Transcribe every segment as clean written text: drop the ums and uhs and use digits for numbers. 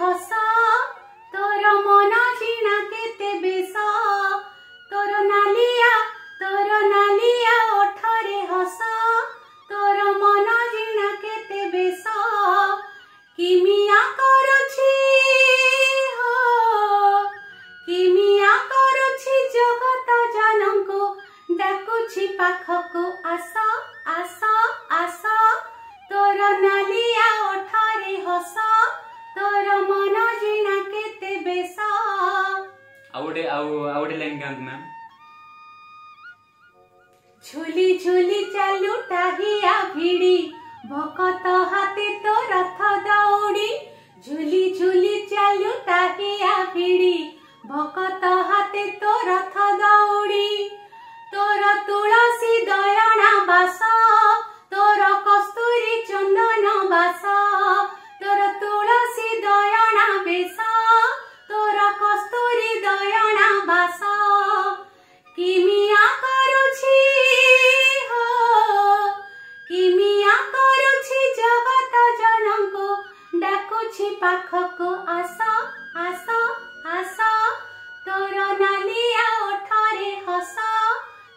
हस तोर मन जीना केते बेस तोर नालिया ओठरे हस तोर मन जीना केते बेस किमिया करुछि हो किमिया करुछि जगत जनंको डाकुछि पाखको आस आस आस तोर नालिया ओठरे हस तोर मन जीना केते बेस आउडे लाइन गांत मैम झुली झुली चालू टाहिया भिड़ी भकत हाथे तो रथ दौड़ी झुली झुली चालू टाहिया भिड़ी भकत हाथे तो रथ दौड़ी तोर तुलसी दयना बास तोर कस्तूरी चंदन बास तोर तुलसी दयना बेस तोर कस्तूरी दयना बास किमिया करुछि हो किमिया करुछि जगत जनंको डाकुछि पाखको आस आस आस तोर नालिया ओठरे हस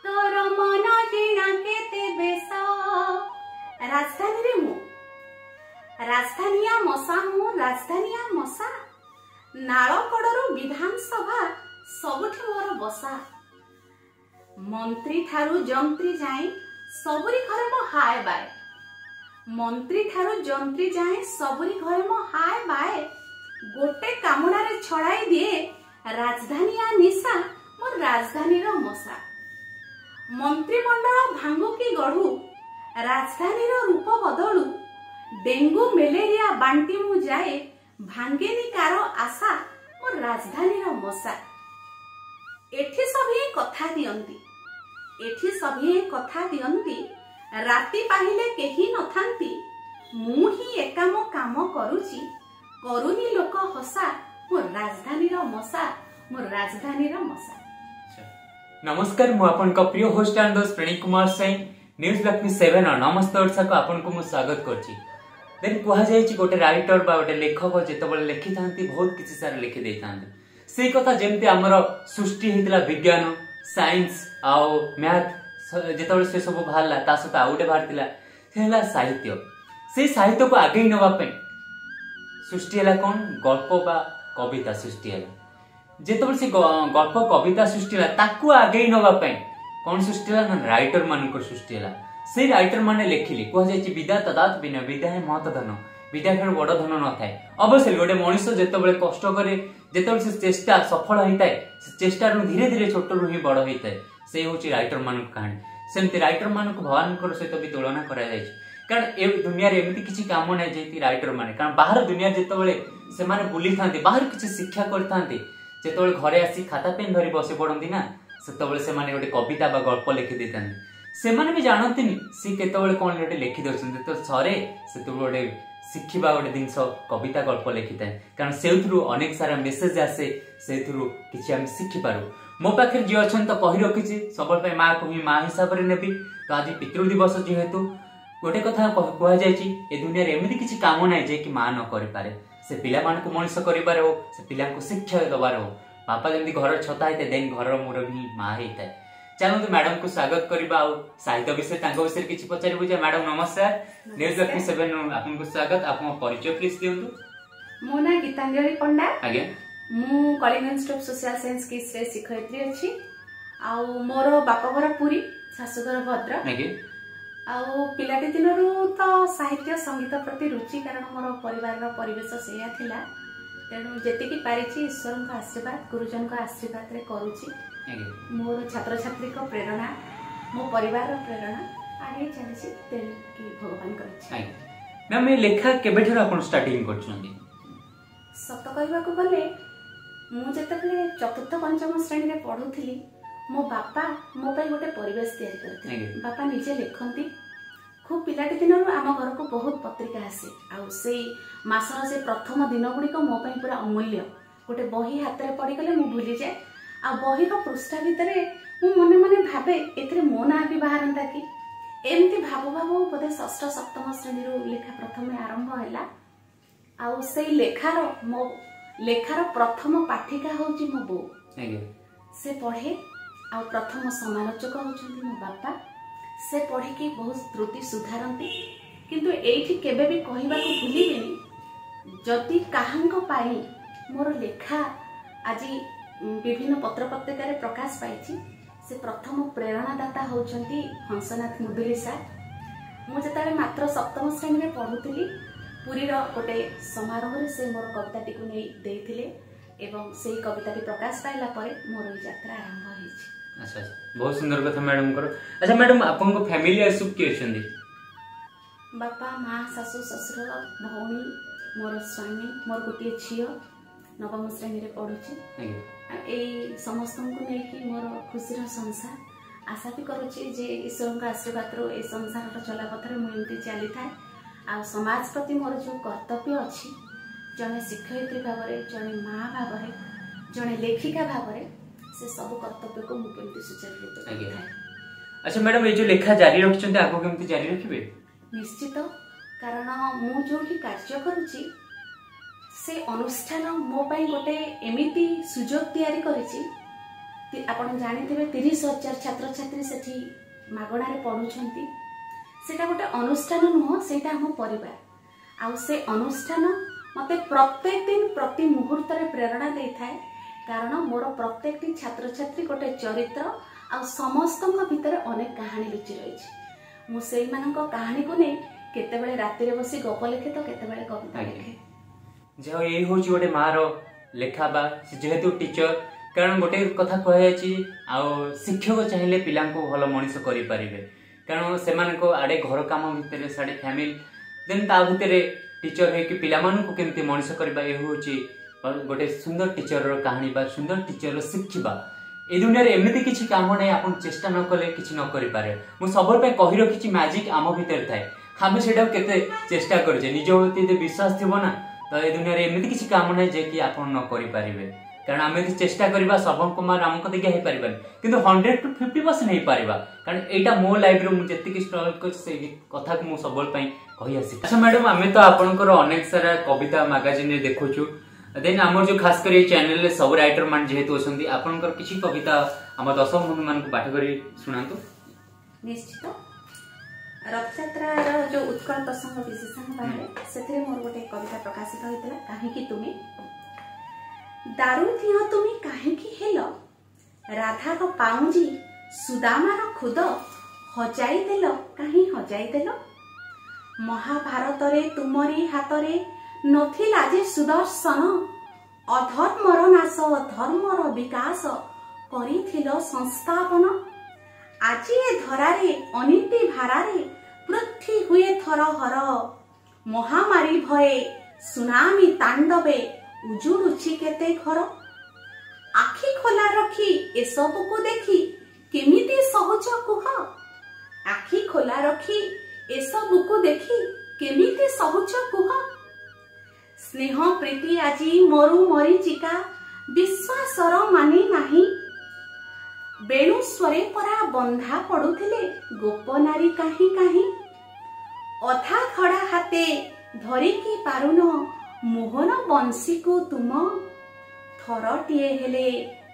तोर मन जीना केते बेस राजधानी रे मु राजधानिया मशा मु राजधानिया मशा नालकड़रू विधानसभा सबुठी मोर बसा मंत्री ठारू जंत्री जाए सबुरी घरे मो हाय बाय मंत्री ठारू जंत्री जाए सबुरी घरे मो हाय बाय गोटे कामुनारे छड़ाई दिए राजधानिया निशा मोर राजधानी रो मशा मंत्रिमंडल भांगु की गढ़ू राजधानी रो रूप बदलू डेंगू मलेरिया बांटी मु जाए भांगेनी कारो आशा मोर राजधानी रो मशा एठी सभी कथा दियंती एठी सभी कथा दियंती राती पाहिले केही नथांती मु ही एका मो काम करूची करूनी लोक हसा मोर राजधानी रो मशा मोर राजधानी रो मशा। नमस्कार मु आपन का प्रिय होस्ट एंड दोस्त प्रणीत कुमार साइन न्यूज लक्ष्मी 7 नमस्ते दर्शक आपन को मु स्वागत करची। देन कुहा जायछि गोटे राइटर बा गोटे लेखक जेतबले लिखि थांती बहुत किछि सारा लिखि देई थांती से कथा जेमते हमर सृष्टि हेतला विज्ञान साइंस आओ मैथ जेतबले से सब बाहरला ता सहित आउटे बाहरतिला से हला साहित्य से साहित्य को आगे नवा पे सृष्टि हला कोन गल्प बा कविता सृष्टि हला जेतबले से गल्प कविता सृष्टि हला ताकू आगे नवा पे कोन सृष्टि हला राइटर मान को सृष्टि हला से राइटर माने लेखिले को जायछि विद्या तदात बिना विद्या है महत धन विद्या ठार बड़ धन न थाए अवश्य गोटे मनुष्य जेतबले कष्ट करे जेतबले से चेष्टा सफल होइताए से चेष्टा रु धीरे धीरे छोट रु ही बड़ होइताए से होछि राइटर मान कहानी सेमति राइटर मान को भगवान को सहित भी तुलना करा जायछि कारण ए दुनिया रे एमिति किछि काम नै जेति राइटर माने कारण बाहर दुनिया जेतबले से माने बुली थांती बाहर किछि शिक्षा करथांती जेतबले घरे आसी खाता पेन धरि बसे पड़ंती ना सेतबले से माने गोटे कविता बा गल्प लिखि देथांती से माने भी जानंतिनी से केतबले कोन गोटे लिखि दउछन्ती तो सरे सेतबले गोटे शिखिबा गोटे जिनस कविता गल्प लिखिता कारण से अनेक सारा मेसेज आसे से किसी आम शिखि पारू मो पाखे जी अच्छा तो कही रखी सब माँ को ही माँ हिसाब से नेबी तो आज पितृ दिवस जेहेतु गोटे कथा कह जाए दुनिया एमती किसी काम ना जे कि माँ न करे से पिला को मनुष्य कर से पिला शिक्षा दबार हो बापा जमी घर छता होता देन घर मुरबी माँ होता है। चलते मैडम को स्वागत करवा साहित्य विषय विषय किसी पचारू मैडम नमस्कार न्यूज लक्ष्मी 7 आपको स्वागत आप परिचय प्लीज दिंतु। मो ना गीतांजलि पंडा आज्ञा मु कलिंग इंस्टीट्यूट सोशल साइंस की शिक्षयित्री अच्छी आउ मोर बापघर पुरी शाशुघर भद्रक आउ पिलाटी दिन तो साहित्य संगीत प्रति रुचि कारण मोर परिवार परिवेश से तेणु जी पारी ईश्वर आशीर्वाद गुरुजन आशीर्वाद करुच्ची मोर छात्र छात्री प्रेरणा मो परिवार प्रेरणा आगे चली भगवान कर लेखा केबेठर आपण स्टार्टिंग करछन्ती सत कहबा को गले मुझे चतुर्थ पंचम श्रेणी में पढ़ुली मो बापा मो पाई गोटे परिवेश तैयारी करते बापा निजे लिखती खूब पिलाटी दिन आम घर को बहुत पत्रिका आसे आउ मासर से प्रथम दिन गुड़िक मो पाई पूरा अमूल्य गोटे बही हाथ में पड़गले मुझे भूली जाए आ बही पृष्ठा भितर मु मने मने भावे एथरे मो ना भी बाहरता कि एमती भाव भाव बोधे षष्ठ सप्तम श्रेणी लेखा प्रथम आरंभ है आउ से लेखार प्रथम पाठिका होची मो बो से पढ़े आ प्रथम समालोचक होचंती मो बापा से पढ़ी कि बहुत त्रुटि सुधारती किंतु एठी केबे भी कहबा को भूलिबेनी जदि काहांको पाई मोर लेखा आज विभिन्न पत्र पत्रिका प्रकाश पाई से प्रथम प्रेरणादाता होचंती हंसनाथ मुदुली सार। मु जेताले मात्र सप्तम श्रेणी में पढ़ुଥିଲି पुरीर गोटे समारोह से मोर कविताटी को नहीं देथिले एवं सेही कविताटी प्रकाश पाइला परे मोर यात्रा आरंभ होईछि। अच्छा बहुत सुंदर कथा मैडम करो। अच्छा मैडम आपन को फैमिली आसु के छंदी? बापा माँ सासु ससुर भौणी मोर स्वामी मोर गोटे झियो नवम श्रेणी में पढ़ुछि। ए समस्त को लेकिन मोर खुशीर संसार आशा भी करुच्ची जे ईश्वर का आशीर्वाद रो ए संसार चला पथर मुझे चली था आ समाज प्रति मोर जो कर्तव्य अच्छी जड़े शिक्षयित्री भाव जड़े माँ भाव जड़े लेखिका भाव से सब कर्तव्य को मुझे सुचारू। अच्छा मैडम ये जो लेखा जारी रखिछन्ते आगो केमती जारी रखिबे? निश्चित कारण मु जो कार्य करुच्ची से अनुष्ठान मो पाई गोटे एमिति सुजोग तैयारी करिछि आपण जानिथिबे 30,000 छात्र छात्री सेठी मागणा रे पढुछंती सेटा गोटे अनुष्ठान नुह सेटा हम परिवार आ से अनुष्ठान मते प्रत्येक दिन प्रति मुहूर्त रे प्रेरणा देई थाए कारण मोर प्रत्येक छात्र छात्री गोटे चरित्र आ समस्तक भितर अनेक कहानी लुचि रहिछि। मु सेई मानक कहानी को नै केतेबेले राति रे बसी गप लिखे तो केतेबेले कविता लिखे। जो ये हूँ गोटे माँ लेखा बा जेहेतु टीचर कारण गोटे कथा कहुच्छी आउ शिक्षक चाहिए पिला भल मनीष करें कारण से आड़े घर कम भितर साड़े फैमिली देन ता भितर टीचर है कि पिला केमती मनीष करवा ये हूँ गोटे सुंदर टीचर कहानी बा सुंदर टीचर शिखा ए दुनिया एमती किसी काम ना आप चेष्टा न कले कि न करें मुझे सब कही रखी मैजिक आम भितर थाए आम से चेष्टा करे निज प्रति विश्वास थी ना तो ये दुनिया एमती किसी काम ना जे कि आप न करें कारण आम यदि चेष्टा करवा श्रवण कुमार आमको देखिए हो पार कि 100 to 50% हो पार कारण यहाँ मो लाइफ जी स्ट्रगल कर कथा को मुझे सब कही आसी। अच्छा मैडम आम तो आपंकर अनेक सारा कविता मैगजीन देखु देन आम जो खास कर चैनल सब राइटर मान जेहेतु अच्छा आपंकर किसी कविता आम दर्शक बंधु मान पाठ कर शुणातु। निश्चित रथयात्रा जो उत्कल प्रसंग विशेषण बाहर से मोर गोटे कविता प्रकाशित होता कहीं तुम्हें दारू दिह तुम्हें कहीं हेल राधार पाउंजी सुदामार खुद हजाई देल कहीं हजाई देल महाभारत रे तुमरी हातरे नथिला जे सुदर्शन अधर्मर नाश धर्मर विकास करिथिल संस्थापन आज ए धरारे अनीति भारारे पृथ्वी हुए थरहर महामारी भये सुनामी तांडवे उजुड़ुछि केते घर आखि खोला रखी ए सब को देखी केमिति सहज कुह आखि खोला रखी ए सब को देखी केमिति सहज कुह स्नेह प्रीति आजी मरु मरीचिका विश्वासर माने नाही बेणु स्वरे परा बंधा पड़ुथिले गोप नारी काहीं काहीं अधा खड़ा हाथे धरिकी पारुन मोहन बंशी को तुम थरटिए हेले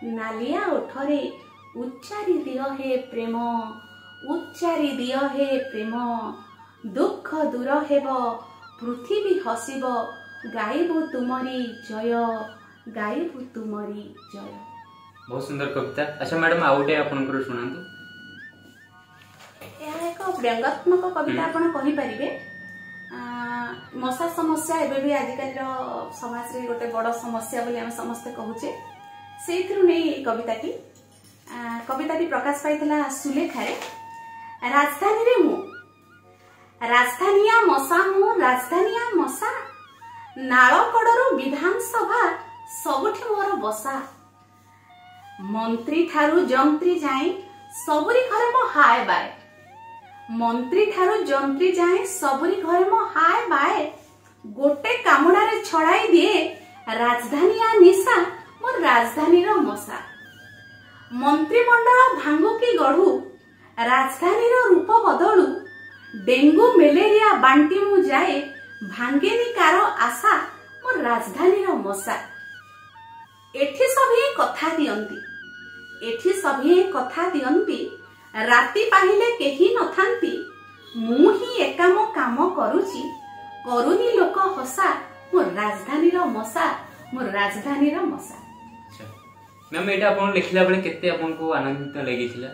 नालिया ओठरे उच्चारी दियो हे प्रेम उच्चारी दियो हे प्रेम दुख दूर हेब पृथ्वी हसिब गाइबु तुमरी जय गाइबु तुमरी जय। बहुत सुंदर कविता। अच्छा मैडम आउटे आपनकर सुनांतु। यह एक व्यंगात्मक कविता आपण कहि परिबे मशा समस्या एवं भी आजिकल समाज रे गोटे बड़ समस्या बोली आम समस्ते कहूचे से कविताटी प्रकाश पाई सुलेखा राजधानी रे मु राजधानिया मशा मु राजधानिया मशा नालकड़ू विधानसभा सबुठी मोर बसा मंत्री ठारू जंत्री जाए सबुरी घरे मो हाय बाय मंत्री ठारू जंत्री जाए सबुरी घरे मो हाय बाय गोटे कामुड़ा रे छड़ाई दिए राजधानिया निशा मोर राजधानी रो मशा मंत्रिमंडल भांगु की गढ़ू राजधानी रो रूप बदलू डेंगू मलेरिया बांटी मु जाए भांगेनी कारो आशा मोर राजधानी रो मशा। एठी सभी कथा दियंती, एठी सभी कथा दियंती, राति पाहिले केही नथांती, मु ही एका मो काम करूची, करूनी लोक हसा, मोर राजधानी रो मशा, मोर राजधानी रो मशा। मैम एटा आपण लिखिला बेले केते आपण को आनंदित लागिथिला?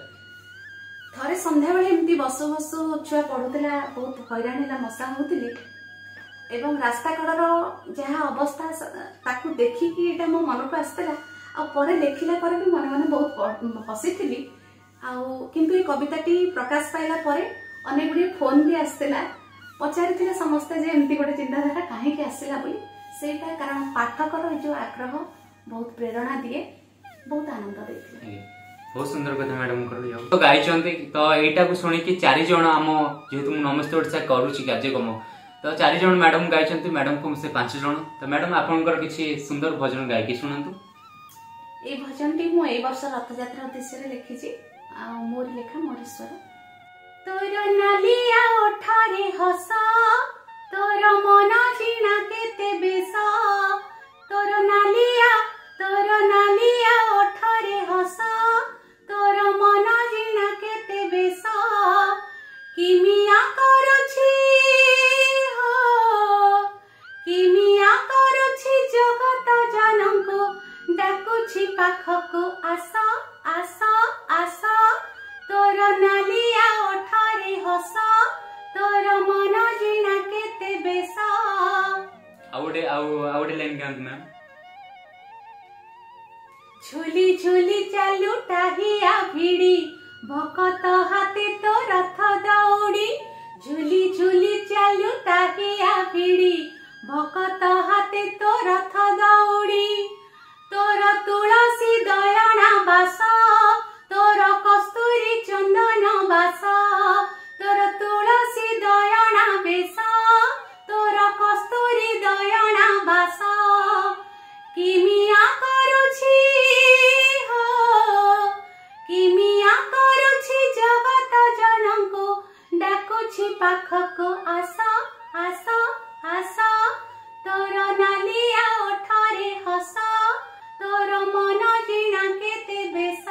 थरे संध्या बेले एमती बसु बसु छुआ पढुतला, बहुत हैरान होला, मशा होउतिले एवं रास्ता कड़र जहाँ अवस्था ताकू देखी कि एटा मो मन को आसतला। आ परे लेखिला परे भी मन मन बहुत हसीथिली। किंतु ये कविताटी प्रकाश पाइला परे अनेक गुडी फोन भी आसतला, पचारिथिले समस्त जे एमती गोटे चिंताधारा काहे के आसिला बोली। सेटा कारण पाठकर जो आग्रह बहुत प्रेरणा दिए, बहुत आनंद देथिले। बहुत सुंदर कथा मैडम कर तो गाइचंती। तो एटा को सुनी कि चारि जण हम जेहेतु नमस्ते ओडिसा करूची कार्यक्रम, तो चारि जण मैडम गाइचंती, मैडम को से 5 जण। तो मैडम आपनकर किछि सुंदर भजन गायकी सुनंतु। ए भजनटी मु ए वर्ष रथयात्रा उद्देश्य लिखिछि। मोर लेखा मोर स्वर। तोर नालिया ओठारे हस, तोर मन जिणा केते बेस, तोर नालिया ओठारे हस, तोर मन जिणा केते बेस, किमिया करूछि हो, किमिया करूछि जगत जनଙ୍କୁ डाकुछि पाखको आस, आस, आस, तोर नालिया ओठारे हस, तोर मन जिणा केते बेस। आउडे लाइन गांत मैम। झुली झुली चालू टाहिया भिड़ी, भकत हाथे तो रथ दौड़ी, झुली झुली चालू टाहिया भिड़ी, भकत हाथे तो रथ दौड़ी, तोर तुलसी दयना बास, तोर कस्तूरी चंदन बास, तोर तुलसी दयना बेस, तोर कस्तूरी दयना बास, किमिया करूछि हो, किमिया करूछि जगत जनଙ୍କୁ डाकुछि पाखको आस, आस, आस, तोर नालिया ओठारे हस, तोर मन जिणा केते बेस।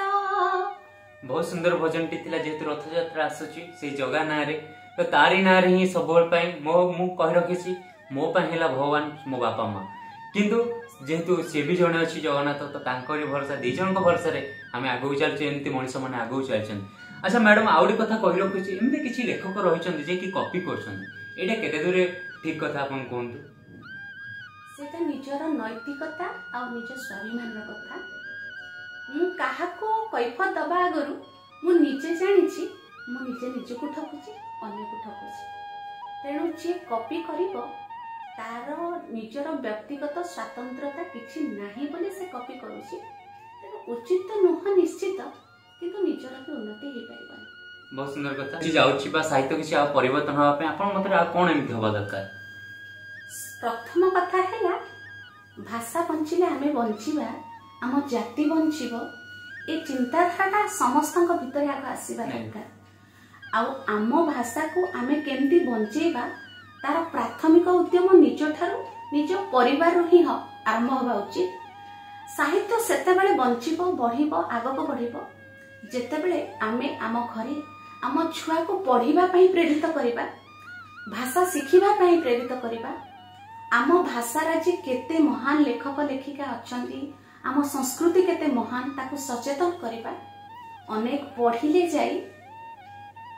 बहुत सुंदर भजन टी थिला। जेहेतु रथयात्रा आसुची से जगा ना रे, तो तारी ना रे ही सब पई मु कहि रखिछि, मो पई हैला भगवान मो बापा मां। किंतु जेहेतु से भी जने अछि जगन्नाथ, तो तांकरी भरोसा दी जन को भरोसा रे हमें आगु चलछि, एमती मनुष्य माने आगु चलछन। अच्छा मैडम आउडी कथा कहि रखिछि, एमती किछि लेखक रहिछन जे कि कॉपी करछन, एटा केते दूर ठीक कथा अपन कोंतु? सेटा निजर नैतिकता आ निज स्वाभिमान कथा। मु काहाको कैफत दबा आगरु मु निजे जानिछि, मु निजे निजको ठकुछि, अन्यको ठकुछि। तेणु जे कॉपी करिवो तार निजर व्यक्तिगत स्वतंत्रता किछि नाही बोली से कॉपी करूछि। तेणु उचित नुह निश्चित, किंतु निजर भी उन्नति हे पाइबनी। बहुत सुंदर कथा। जी जाउछि बा साहित्य किछि आ परिवर्तन होबा पे आपण मते आ कोन एमति होबा दरकार? प्रथम कथा हैला भाषा बंचिले आमे बंचिबा, आम जाति बंचिब, ए चिंताधारा समस्तक भितर आग आसीबा दरकार। आम भाषा को आमे केमती बंचेबा तार प्राथमिक उद्यम निज ठारू निज परिवार ही आरंभ होगा उचित। साहित्य सेतेबेले बंचिब, बढ़िब, आगक बढ़िब जेतेबेले आमे आम घरे आम छुआ को पढ़िबा पई प्रेरित करिबा, भाषा शिखिबा पई प्रेरित करिबा। आम भाषार जे केते महान लेखक लेखिका अछंती, आम संस्कृति केते महान ताकू सचेतन करिबा। अनेक पढ़िले जाई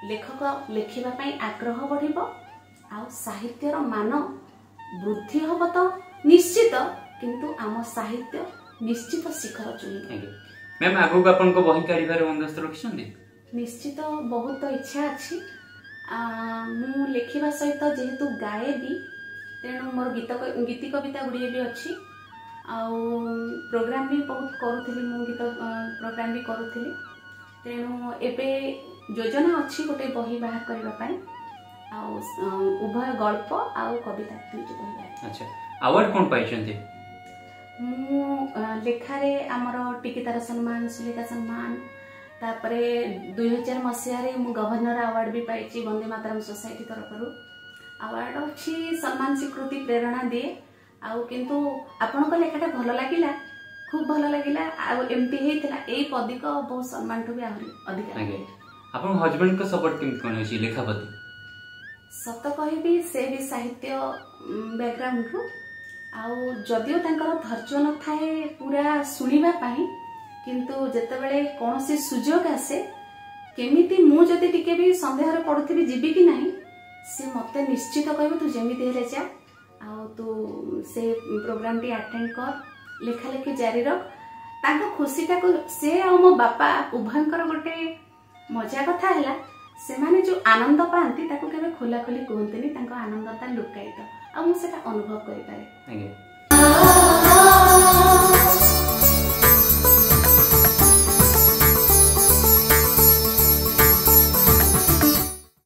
लेखक लेखिबा पई आग्रह बढ़िबो, आ साहित्यर मान वृद्धि हब तो निश्चित, किंतु आम साहित्य निश्चित शिखर चुनी। मैम आगु आपन को बही काढिबार बंदोबस्त रखिसंदी? निश्चित बहुत इच्छा अछि। मु लेखिबा सहित जेहेतु गाए भी, तेणु मोर गीति कविता गुड़िए भी अच्छी। प्रोग्राम भी बहुत करुଥିଲି, मु गीत प्रोग्राम भी करुଥିଲି। तेणु एबे योजना अच्छी गोटे बही बाहर करबा पई, उभय गल्प आ कविता दुईटी बही बाहर। अच्छा अवार्ड कोन पाइछंती? मु लेखारे आमर टिकितार सम्मान, सुलेखा सम्मान, तापरे 2000 मसीह रे मु गवर्नर अवार्ड भी पाइछि वंदे मातरम सोसाइटी तरफरु। अवार्ड अच्छी सम्मान स्वीकृति प्रेरणा दिए आउ किंतु आपनका लेखाटा भल लगिला खूब भल लगिला आ एमती हेइतला एई पदिक बहुत सम्मान ठो भी आहुरी अधिक आगे आपन हस्बैंड को सपोर्ट केमत कोन होची लेखा प्रति सत कहबी से भी साहित्य बैकग्राउंड रु आउ जदियो तांकर धैर्य न थाए पूरा सुनिबा पाई किंतु जेतेबेले कोनोसी सुजोग आसे केमिति मु जदि टिके भी संदेह रे पडुथिबी जीवी कि नाही से मते निश्चित कहबो तू जेमिति हेले जा आ तू से प्रोग्राम टी अटेंड कर लेखा लेखी जारी रख तांको खुशीटा को से आ मो बापा उभयंकर गोटे मजा कथा हैला से माने जो आनंद पांती ताको केबे खोला खोली कहंतनी तांको आनंदता लुकाइत आ मु सेटा अनुभव करि पारे आगे